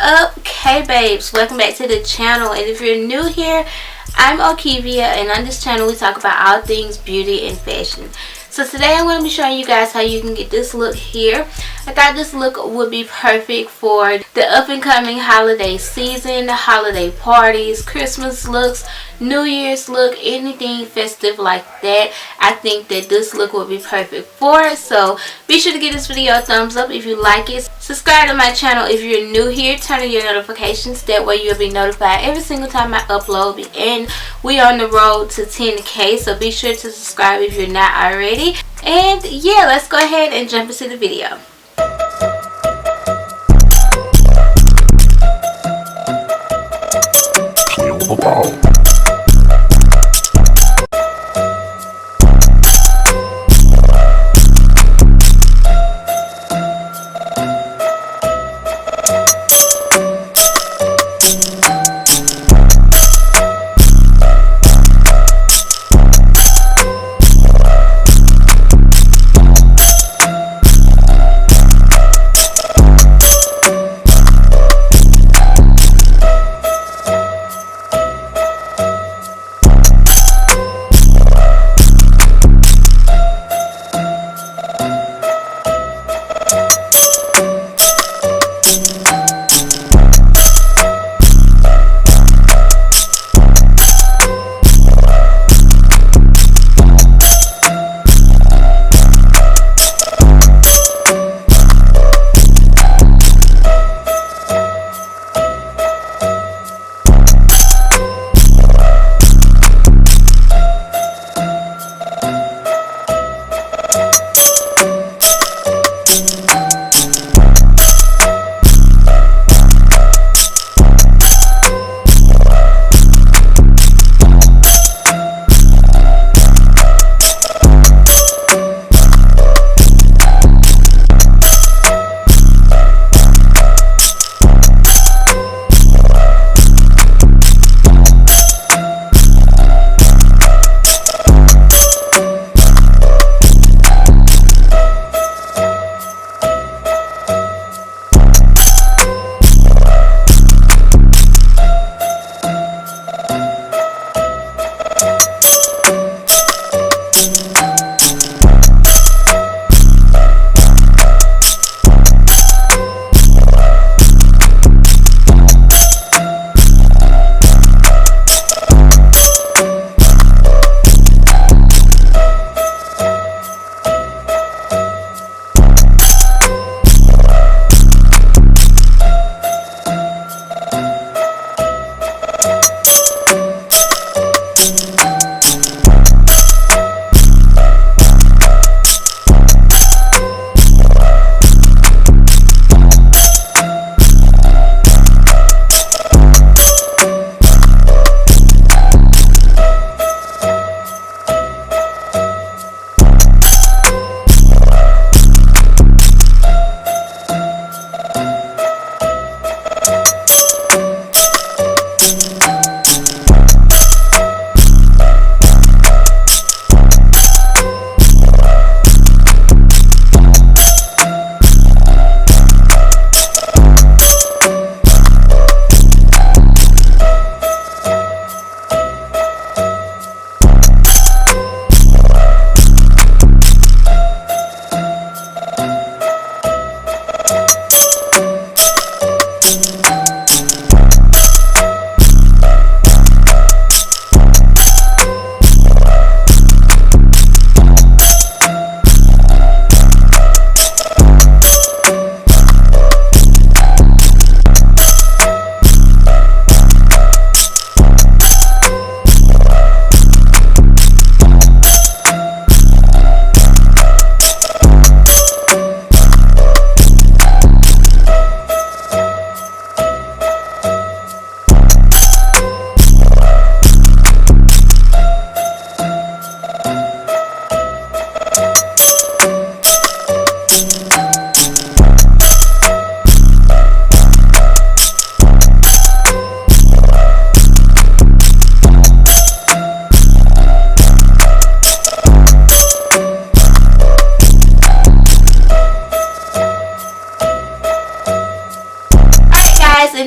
Okay babes, welcome back to the channel, and if you're new here, I'm Okivia, and on this channel we talk about all things beauty and fashion. So today I'm going to be showing you guys how you can get this look here. I thought this look would be perfect for the up and coming holiday season, holiday parties, Christmas looks, New Year's look, anything festive like that. I think that this look would be perfect for it. So be sure to give this video a thumbs up if you like it. Subscribe to my channel if you're new here. Turn on your notifications. That way you'll be notified every single time I upload. And we are on the road to 10K. So be sure to subscribe if you're not already. And yeah, let's go ahead and jump into the video.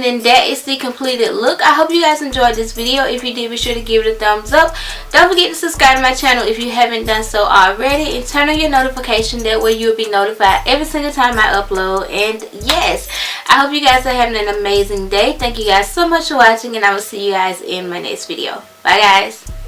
then that is the completed look. I hope you guys enjoyed this video. If you did, be sure to give it a thumbs up. Don't forget to subscribe to my channel if you haven't done so already, and turn on your notification. That way you'll be notified every single time I upload. And yes, I hope you guys are having an amazing day. Thank you guys so much for watching, and I will see you guys in my next video. Bye guys.